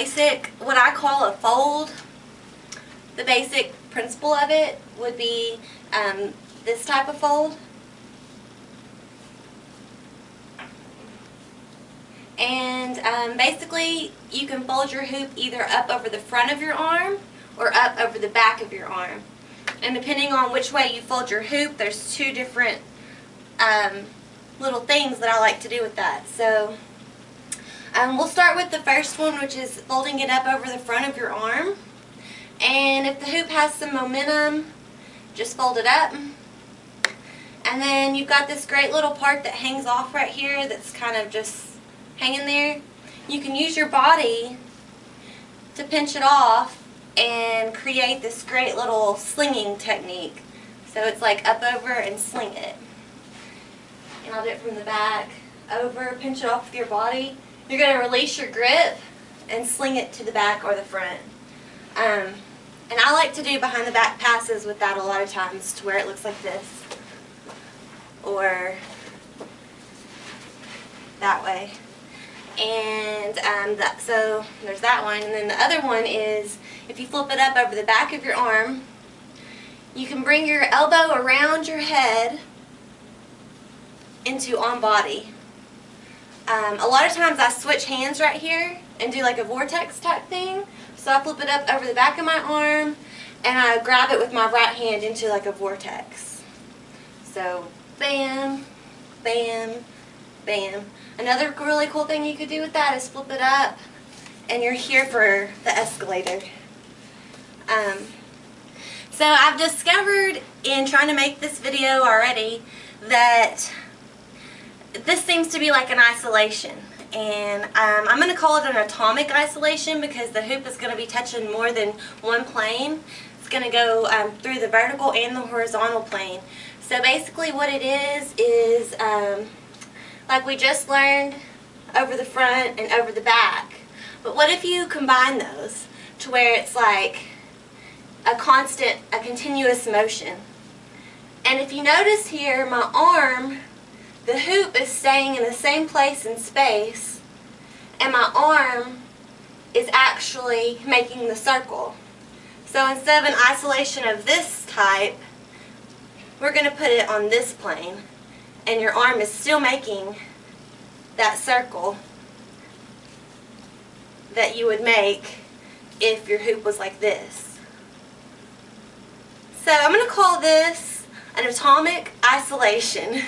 basic, what I call a fold, the basic principle of it would be this type of fold. And basically you can fold your hoop either up over the front of your arm or up over the back of your arm. And depending on which way you fold your hoop, there's two different little things that I like to do with that. So we'll start with the first one, which is folding it up over the front of your arm. And if the hoop has some momentum, just fold it up. And then you've got this great little part that hangs off right here that's kind of just hanging there. You can use your body to pinch it off and create this great little slinging technique. So it's like up over and sling it. And I'll do it from the back, over, pinch it off with your body. You're going to release your grip and sling it to the back or the front. And I like to do behind the back passes with that a lot of times, to where it looks like this. Or that way. And so there's that one. And then the other one is, if you flip it up over the back of your arm, you can bring your elbow around your head into on body. A lot of times I switch hands right here and do like a vortex type thing. So I flip it up over the back of my arm and I grab it with my right hand into like a vortex. So bam, bam, bam. Another really cool thing you could do with that is flip it up and you're here for the escalator. So I've discovered in trying to make this video already that this seems to be like an isolation. And I'm going to call it an atomic isolation because the hoop is going to be touching more than one plane. It's going to go through the vertical and the horizontal plane. So basically what it is like we just learned, over the front and over the back. But what if you combine those to where it's like a constant, a continuous motion? And if you notice here, my arm, the hoop is staying in the same place in space, and my arm is actually making the circle. So instead of an isolation of this type, we're going to put it on this plane, and your arm is still making that circle that you would make if your hoop was like this. So I'm going to call this an atomic isolation.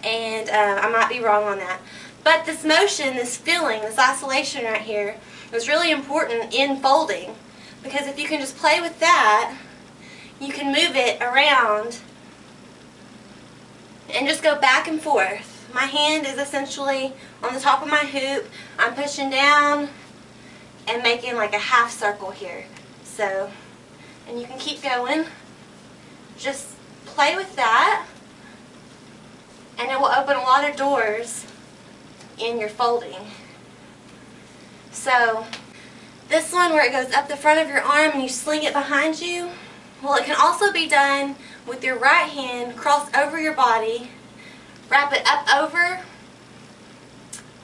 And I might be wrong on that. But this motion, this feeling, this isolation right here is really important in folding, because if you can just play with that, you can move it around and just go back and forth. My hand is essentially on the top of my hoop. I'm pushing down and making like a half circle here. So, and you can keep going. Just play with that. And it will open a lot of doors in your folding. So this one where it goes up the front of your arm and you sling it behind you, well, it can also be done with your right hand crossed over your body, wrap it up over.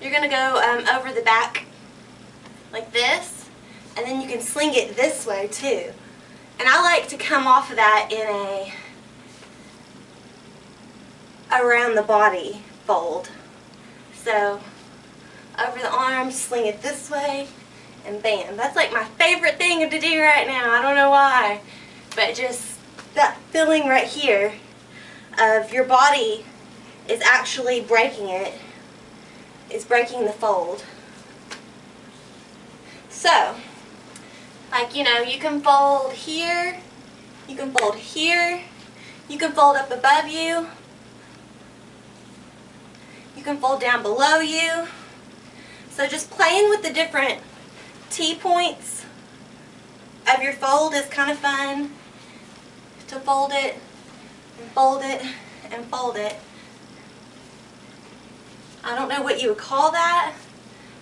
You're going to go over the back like this, and then you can sling it this way too. And I like to come off of that in a around the body fold. So over the arm, sling it this way, and bam. That's like my favorite thing to do right now. I don't know why, but just that feeling right here of your body is actually breaking it, is breaking the fold. So, like, you know, you can fold here, you can fold here, you can fold up above you, you can fold down below you. So just playing with the different T-points of your fold is kind of fun, to fold it and fold it and fold it. I don't know what you would call that,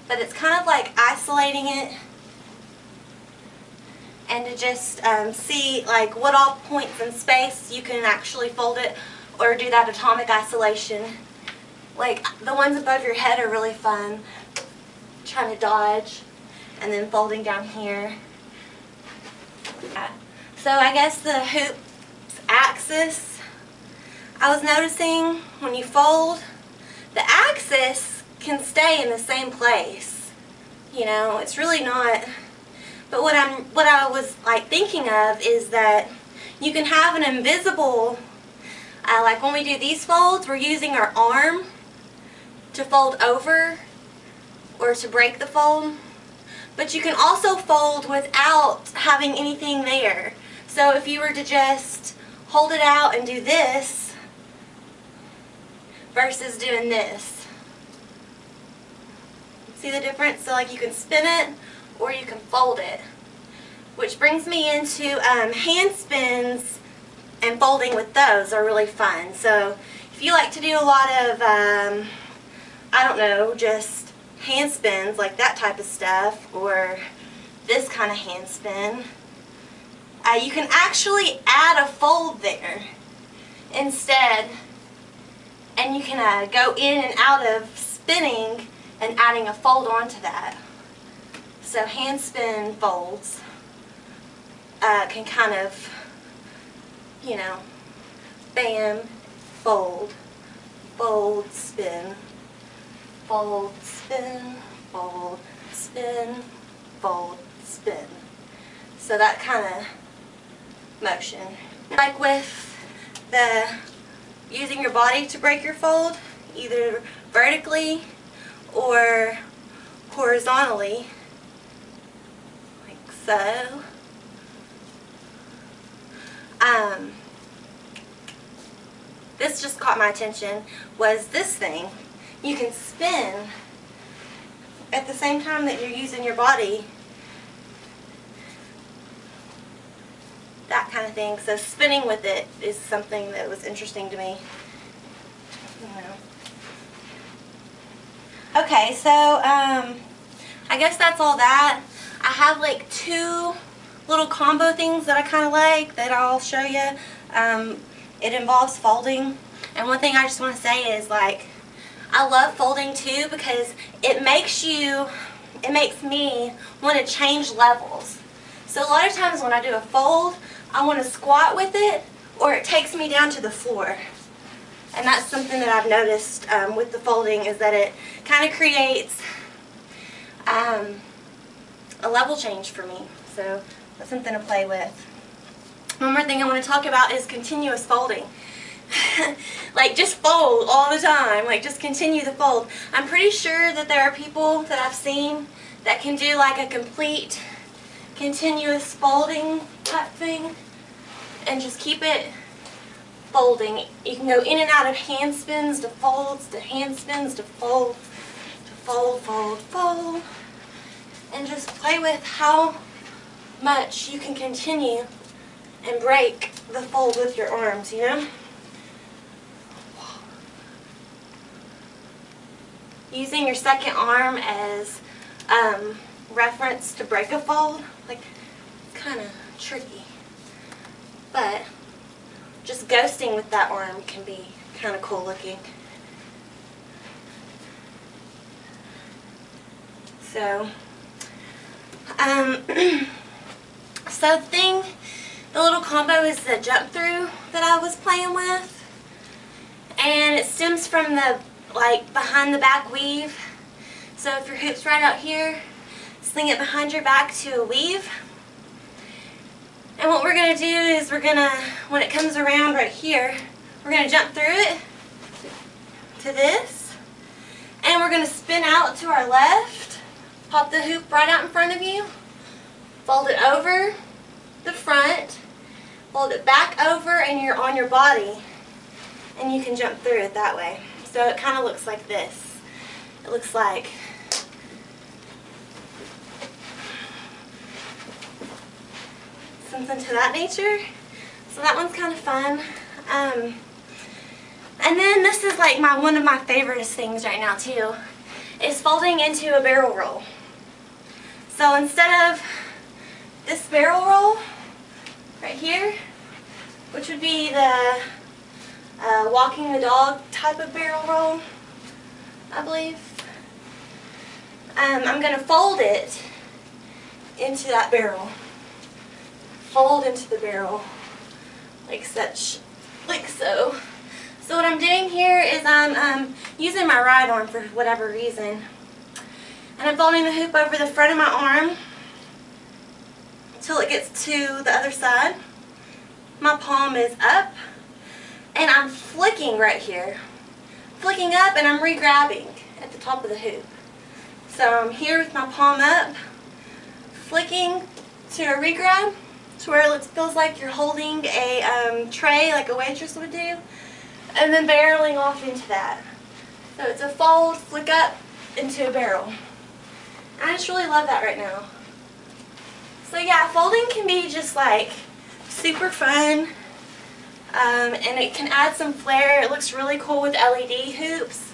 but it's kind of like isolating it, and to just see like what all points in space you can actually fold it or do that atomic isolation. Like the ones above your head are really fun, trying to dodge. and then folding down here. So I guess the hoop's axis, I was noticing when you fold, the axis can stay in the same place. You know, it's really not. But what I was like thinking of is that you can have an invisible, like when we do these folds, we're using our arm to fold over or to break the fold. But you can also fold without having anything there. So if you were to just hold it out and do this versus doing this. See the difference? So like you can spin it or you can fold it. Which brings me into hand spins, and folding with those are really fun. So if you like to do a lot of, I don't know, just hand spins, like that type of stuff, or this kind of hand spin, you can actually add a fold there instead, and you can go in and out of spinning and adding a fold onto that. So hand spin folds can kind of, you know, bam, fold, fold, spin, fold, spin, fold, spin, fold, spin. So that kind of motion. Like with the using your body to break your fold, either vertically or horizontally, like so. This just caught my attention, was this thing. You can spin at the same time that you're using your body. That kind of thing. So spinning with it is something that was interesting to me. Okay, so I guess that's all that. I have like two little combo things that I kind of like that I'll show you. It involves folding, and one thing I just want to say is, like, I love folding too because it makes me want to change levels. So a lot of times when I do a fold, I want to squat with it, or it takes me down to the floor. And that's something that I've noticed with the folding, is that it kind of creates a level change for me. So that's something to play with. One more thing I want to talk about is continuous folding. Like, just fold all the time. Like, just continue the fold. I'm pretty sure that there are people that I've seen that can do like a complete continuous folding type thing and just keep it folding. You can go in and out of hand spins to folds to hand spins to fold to fold, fold, fold, and just play with how much you can continue and break the fold with your arms, you know? Using your second arm as reference to break a fold, like, kind of tricky. But just ghosting with that arm can be kind of cool looking. So, the little combo is the jump through that I was playing with, and it stems from the, like, behind the back weave. So if your hoop's right out here, sling it behind your back to a weave. And what we're going to do is when it comes around right here, we're going to jump through it to this, and we're going to spin out to our left, pop the hoop right out in front of you, fold it over the front, fold it back over, and you're on your body, and you can jump through it that way. So it kind of looks like this. It looks like something to that nature. So that one's kind of fun. And then this is like one of my favorite things right now too, is folding into a barrel roll. So instead of this barrel roll right here, which would be the walking the dog type of barrel roll, I believe, I'm going to fold it into that barrel. Fold into the barrel like such, like so. So what I'm doing here is I'm using my right arm for whatever reason. And I'm folding the hoop over the front of my arm until it gets to the other side. My palm is up and I'm flicking right here. Flicking up and I'm re-grabbing at the top of the hoop. So I'm here with my palm up, flicking to a re-grab to where it feels like you're holding a tray like a waitress would do, and then barreling off into that. So it's a fold, flick up into a barrel. I just really love that right now. So yeah, folding can be just like super fun, and it can add some flair. It looks really cool with LED hoops.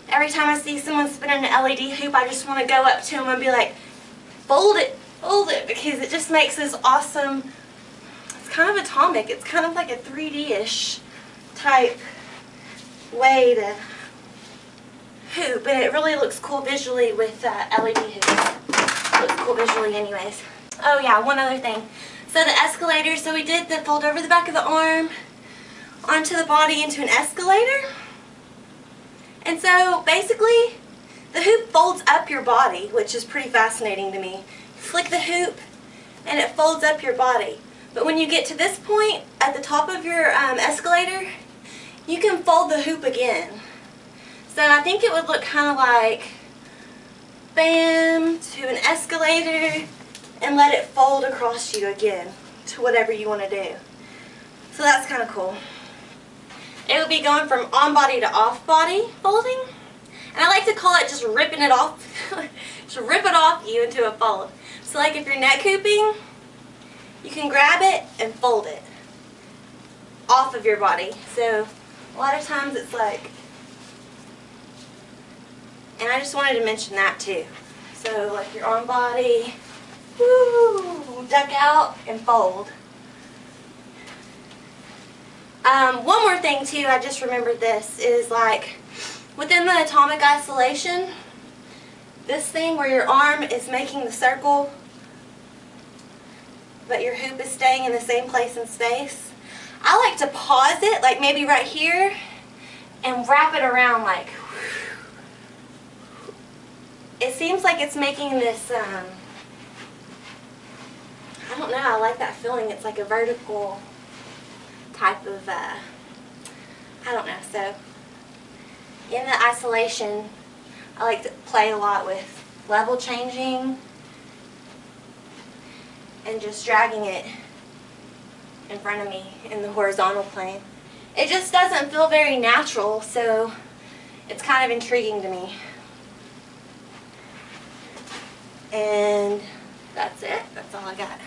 Every time I see someone spinning an LED hoop, I just want to go up to them and be like, fold it, because it just makes this awesome, it's kind of atomic, it's kind of like a 3D-ish type way to hoop, and it really looks cool visually with LED hoops. It looks cool visually anyways. Oh yeah, one other thing. So the escalator, so we did the fold over the back of the arm, onto the body into an escalator. And so basically, the hoop folds up your body, which is pretty fascinating to me. Flick the hoop, and it folds up your body. But when you get to this point, at the top of your escalator, you can fold the hoop again. So I think it would look kind of like, bam, to an escalator, and let it fold across you again to whatever you want to do. So that's kind of cool. It would be going from on body to off body folding. And I like to call it just ripping it off. Just rip it off you into a fold. So like if you're neck hooping, you can grab it and fold it off of your body. So a lot of times it's like, and I just wanted to mention that too. So like you're on body, woo, duck out and fold. One more thing too, I just remembered this, is like within the atomic isolation, this thing where your arm is making the circle but your hoop is staying in the same place in space, I like to pause it, like maybe right here, and wrap it around like, it seems like it's making this, I don't know, I like that feeling. It's like a vertical type of, I don't know. So in the isolation, I like to play a lot with level changing and just dragging it in front of me in the horizontal plane. It just doesn't feel very natural, so it's kind of intriguing to me. And that's it. That's all I got.